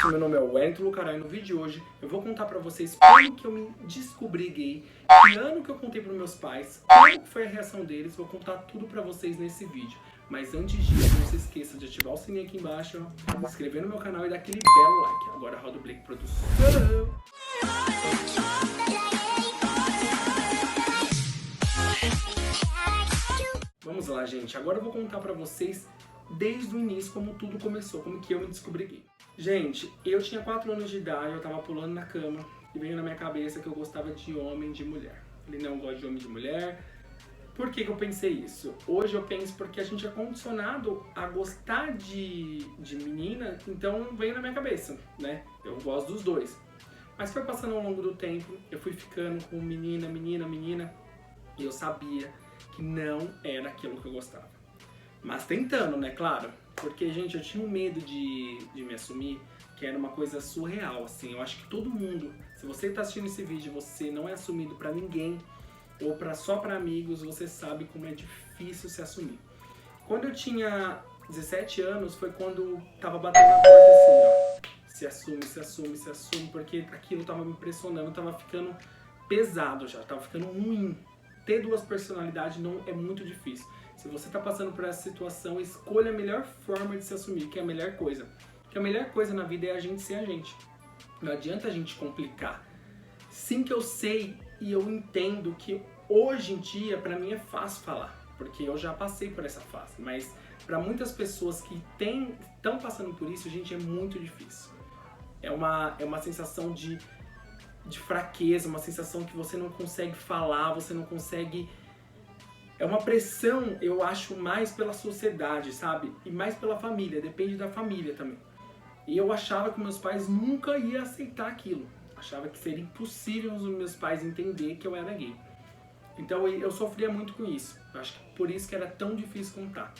gente, meu nome é Wellington Lucarai e no vídeo de hoje eu vou contar pra vocês como que eu me descobri gay, que ano que eu contei pros meus pais, como foi a reação deles, vou contar tudo pra vocês nesse vídeo. Mas antes disso, não se esqueça de ativar o sininho aqui embaixo, se inscrever no meu canal e dar aquele belo like. Agora roda o Blake Produção. Vamos lá, gente. Agora eu vou contar pra vocês desde o início como tudo começou, como que eu me descobri gay. Gente, eu tinha 4 anos de idade, eu tava pulando na cama e veio na minha cabeça que eu gostava de homem e de mulher. Falei, não, eu gosto de homem e de mulher. Por que eu pensei isso? Hoje eu penso porque a gente é condicionado a gostar de menina, então veio na minha cabeça, né? Eu gosto dos dois. Mas foi passando ao longo do tempo, eu fui ficando com menina, e eu sabia que não era aquilo que eu gostava. Mas tentando, né, claro? Porque, gente, eu tinha um medo de me assumir, que era uma coisa surreal, assim. Eu acho que todo mundo, se você tá assistindo esse vídeo e você não é assumido pra ninguém, ou só pra amigos, você sabe como é difícil se assumir. Quando eu tinha 17 anos, foi quando tava batendo na porta assim, ó. Se assume, porque aquilo tava me pressionando, tava ficando pesado já, tava ficando ruim. Ter duas personalidades não é muito difícil. Se você está passando por essa situação, escolha a melhor forma de se assumir, que é a melhor coisa. Porque a melhor coisa na vida é a gente ser a gente. Não adianta a gente complicar. Sim que eu sei e eu entendo que hoje em dia, para mim, é fácil falar. Porque eu já passei por essa fase. Mas para muitas pessoas que estão passando por isso, gente, é muito difícil. É uma sensação de fraqueza, uma sensação que você não consegue falar, você não consegue... É uma pressão, eu acho, mais pela sociedade, sabe? E mais pela família, depende da família também. E eu achava que meus pais nunca iam aceitar aquilo. Achava que seria impossível os meus pais entender que eu era gay. Então eu sofria muito com isso. Eu acho que por isso que era tão difícil contar.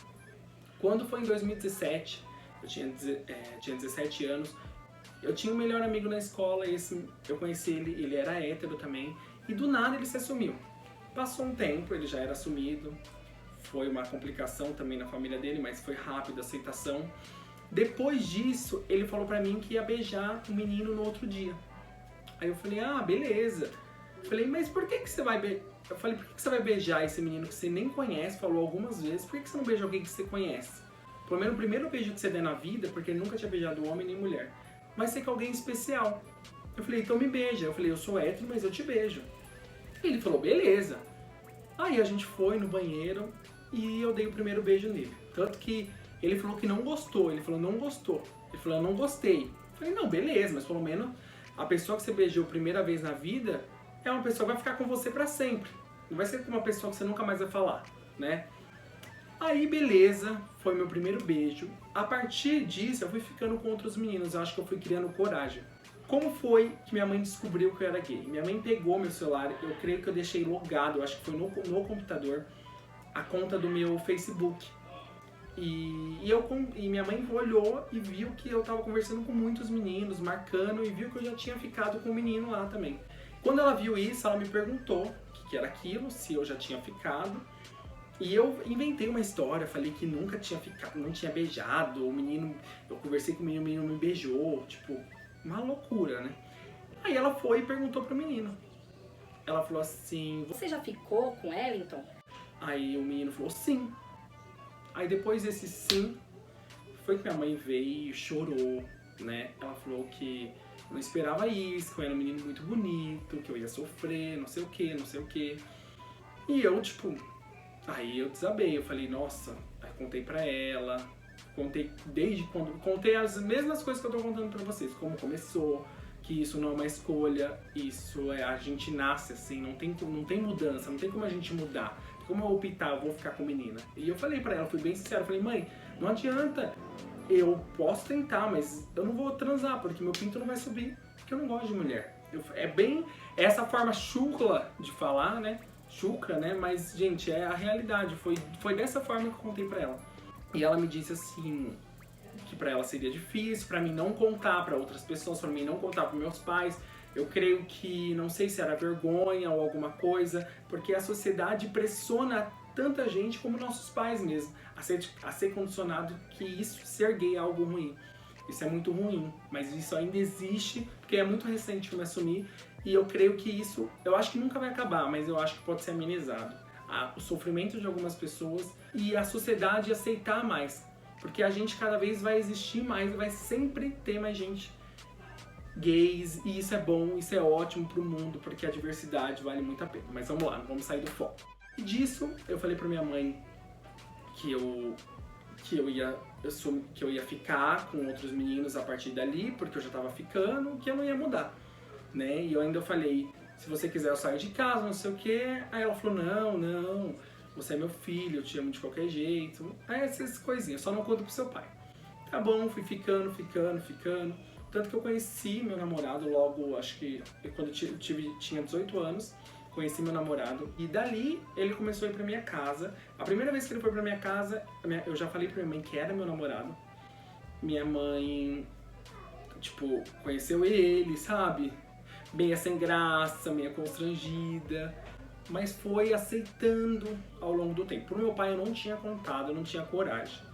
Quando foi em 2017, eu tinha 17 anos, eu tinha um melhor amigo na escola, eu conheci ele era hétero também, e do nada ele se assumiu. Passou um tempo, ele já era assumido, foi uma complicação também na família dele, mas foi rápido a aceitação. Depois disso, ele falou pra mim que ia beijar o menino no outro dia. Aí eu falei, ah, beleza. Eu falei, mas por que você vai beijar? Eu falei, por que você vai beijar esse menino que você nem conhece, falou algumas vezes, por que você não beija alguém que você conhece? Pelo menos o primeiro beijo que você der na vida, porque ele nunca tinha beijado homem nem mulher, vai ser com alguém especial. Eu falei, então me beija. Eu falei, eu sou hétero, mas eu te beijo. Ele falou, beleza. Aí a gente foi no banheiro e eu dei o primeiro beijo nele. Tanto que ele falou que não gostou. Ele falou, não gostou. Ele falou, eu não gostei. Eu falei, não, beleza, mas pelo menos a pessoa que você beijou a primeira vez na vida é uma pessoa que vai ficar com você pra sempre. Não vai ser com uma pessoa que você nunca mais vai falar, né? Aí, beleza, foi meu primeiro beijo. A partir disso, eu fui ficando com outros meninos. Eu acho que eu fui criando coragem. Como foi que minha mãe descobriu que eu era gay? Minha mãe pegou meu celular, eu creio que eu deixei logado, eu acho que foi no computador, a conta do meu Facebook. E minha mãe olhou e viu que eu tava conversando com muitos meninos, marcando, e viu que eu já tinha ficado com um menino lá também. Quando ela viu isso, ela me perguntou o que era aquilo, se eu já tinha ficado. E eu inventei uma história, falei que nunca tinha ficado, não tinha beijado, o menino, eu conversei com o menino me beijou, tipo... Uma loucura, né? Aí ela foi e perguntou pro menino. Ela falou assim... Você já ficou com Wellington? Aí o menino falou sim. Aí depois desse sim, foi que minha mãe veio e chorou, né? Ela falou que não esperava isso, que eu era um menino muito bonito, que eu ia sofrer, não sei o que, não sei o que. E eu, tipo... Aí eu desabei, eu falei, nossa... Aí contei pra ela... Contei desde quando... Contei as mesmas coisas que eu tô contando pra vocês. Como começou, que isso não é uma escolha, isso é... A gente nasce assim, não tem mudança, não tem como a gente mudar. Como eu optar, eu vou ficar com menina. E eu falei pra ela, fui bem sincero, falei, mãe, não adianta. Eu posso tentar, mas eu não vou transar, porque meu pinto não vai subir, porque eu não gosto de mulher. É bem essa forma chucra de falar, né? Chucra, né? Mas, gente, é a realidade. Foi dessa forma que eu contei pra ela. E ela me disse assim, que pra ela seria difícil, pra mim não contar pra outras pessoas, pra mim não contar pros meus pais. Eu creio que, não sei se era vergonha ou alguma coisa, porque a sociedade pressiona tanta gente como nossos pais mesmo, a ser condicionado que isso, ser gay é algo ruim. Isso é muito ruim, mas isso ainda existe, porque é muito recente que eu me assumi, e eu creio que isso, eu acho que nunca vai acabar, mas eu acho que pode ser amenizado. O sofrimento de algumas pessoas e a sociedade aceitar mais, porque a gente cada vez vai existir mais e vai sempre ter mais gente gays, e isso é bom, isso é ótimo pro mundo, porque a diversidade vale muito a pena. Mas vamos lá, não vamos sair do foco. E disso, eu falei pra minha mãe que eu ia ficar com outros meninos a partir dali, porque eu já tava ficando, que eu não ia mudar, né? E eu ainda falei, se você quiser eu saio de casa, não sei o quê. Aí ela falou, não, você é meu filho, eu te amo de qualquer jeito. Aí essas coisinhas, só não conta pro seu pai. Tá bom, fui ficando. Tanto que eu conheci meu namorado logo, acho que quando eu tinha 18 anos, conheci meu namorado. E dali ele começou a ir pra minha casa. A primeira vez que ele foi pra minha casa, eu já falei pra minha mãe que era meu namorado. Minha mãe, tipo, conheceu ele, sabe? Meia sem graça, meia constrangida. Mas foi aceitando ao longo do tempo. Pro meu pai eu não tinha contado, eu não tinha coragem.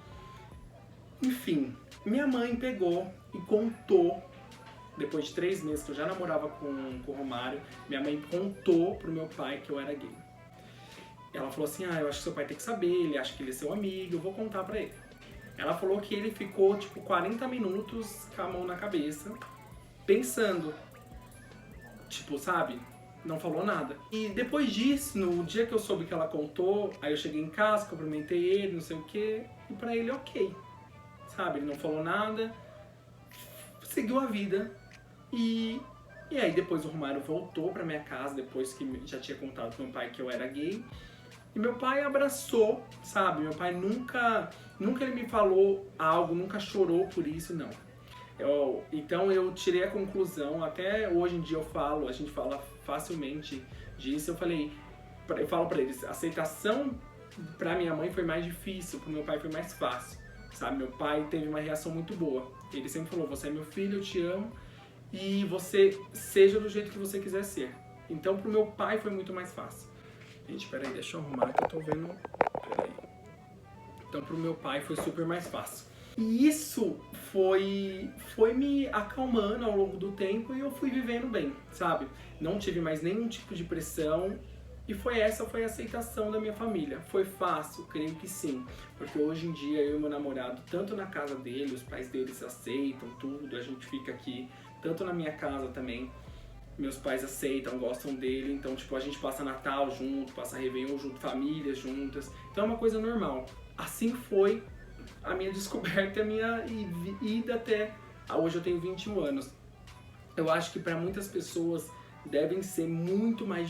Enfim, minha mãe pegou e contou, depois de 3 meses que eu já namorava com o Romário, minha mãe contou pro meu pai que eu era gay. Ela falou assim, eu acho que seu pai tem que saber, ele acha que ele é seu amigo, eu vou contar pra ele. Ela falou que ele ficou, tipo, 40 minutos com a mão na cabeça, pensando, tipo, sabe? Não falou nada. E depois disso, no dia que eu soube que ela contou, aí eu cheguei em casa, cumprimentei ele, não sei o quê, e pra ele, ok. Sabe, ele não falou nada, seguiu a vida. E aí depois o Romário voltou pra minha casa, depois que já tinha contado pro meu pai que eu era gay. E meu pai abraçou, sabe? Meu pai nunca ele me falou algo, nunca chorou por isso, não. Então eu tirei a conclusão, até hoje em dia a gente fala facilmente disso. Eu falo pra eles, a aceitação pra minha mãe foi mais difícil, pro meu pai foi mais fácil. Sabe, meu pai teve uma reação muito boa. Ele sempre falou, você é meu filho, eu te amo, e você seja do jeito que você quiser ser. Então pro meu pai foi muito mais fácil. Gente, peraí, deixa eu arrumar que eu tô vendo... Peraí. Então pro meu pai foi super mais fácil. E isso foi me acalmando ao longo do tempo e eu fui vivendo bem, sabe? Não tive mais nenhum tipo de pressão. E essa foi a aceitação da minha família. Foi fácil? Creio que sim. Porque hoje em dia eu e meu namorado, tanto na casa dele, os pais deles aceitam tudo, a gente fica aqui, tanto na minha casa também, meus pais aceitam, gostam dele, então tipo, a gente passa Natal junto, passa Réveillon junto, famílias juntas, então é uma coisa normal. Assim foi a minha descoberta, a minha ida até... Hoje eu tenho 21 anos. Eu acho que para muitas pessoas deve ser muito mais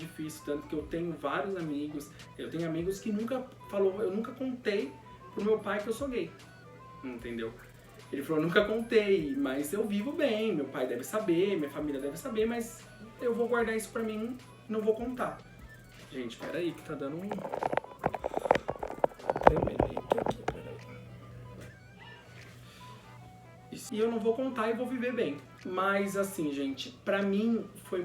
difícil, tanto que eu tenho vários amigos, eu tenho amigos que eu nunca contei pro meu pai que eu sou gay, entendeu? Ele falou, nunca contei, mas eu vivo bem, meu pai deve saber, minha família deve saber, mas eu vou guardar isso pra mim e não vou contar. Gente, peraí, que tá dando um... aqui, peraí. E eu não vou contar e vou viver bem. Mas assim, gente, pra mim foi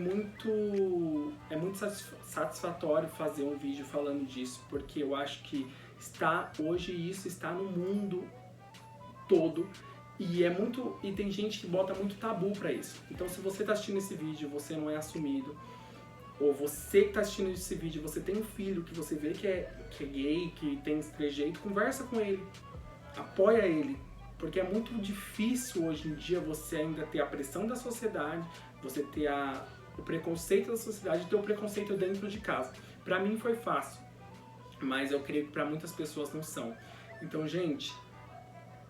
é muito satisfatório fazer um vídeo falando disso, porque eu acho que hoje isso está no mundo todo e tem gente que bota muito tabu pra isso. Então se você tá assistindo esse vídeo, você não é assumido, ou você que tá assistindo esse vídeo, você tem um filho que você vê que é gay, que tem esse trejeito, conversa com ele, apoia ele. Porque é muito difícil hoje em dia você ainda ter a pressão da sociedade, você ter o preconceito da sociedade e ter o preconceito dentro de casa. Pra mim foi fácil, mas eu creio que pra muitas pessoas não são. Então, gente,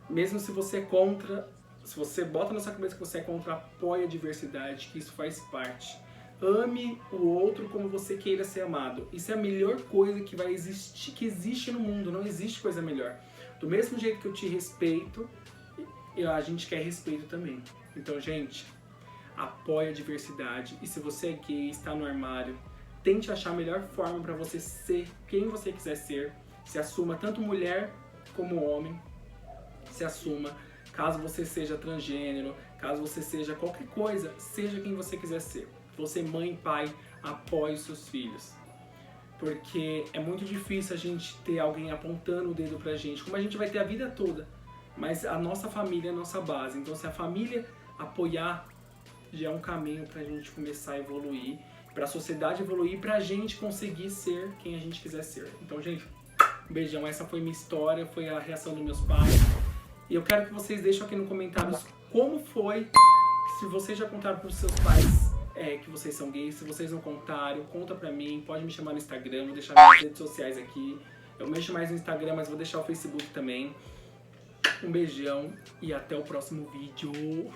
mesmo se você é contra, se você bota na sua cabeça que você é contra, apoie a diversidade, que isso faz parte. Ame o outro como você queira ser amado. Isso é a melhor coisa que existe no mundo, não existe coisa melhor. Do mesmo jeito que eu te respeito, a gente quer respeito também. Então, gente, apoie a diversidade. E se você é gay, está no armário, tente achar a melhor forma para você ser quem você quiser ser. Se assuma tanto mulher como homem. Se assuma. Caso você seja transgênero, caso você seja qualquer coisa, seja quem você quiser ser. Você, mãe, pai, apoie os seus filhos. Porque é muito difícil a gente ter alguém apontando o dedo pra gente, como a gente vai ter a vida toda. mas a nossa família é a nossa base. Então, se a família apoiar, já é um caminho pra gente começar a evoluir, pra sociedade evoluir, pra gente conseguir ser quem a gente quiser ser. Então, gente, um beijão. Essa foi minha história, foi a reação dos meus pais. E eu quero que vocês deixem aqui nos comentários como foi, se vocês já contaram pros seus pais que vocês são gays. Se vocês não contaram, conta pra mim, pode me chamar no Instagram, vou deixar minhas redes sociais aqui. Eu mexo mais no Instagram, mas vou deixar o Facebook também. Um beijão e até o próximo vídeo.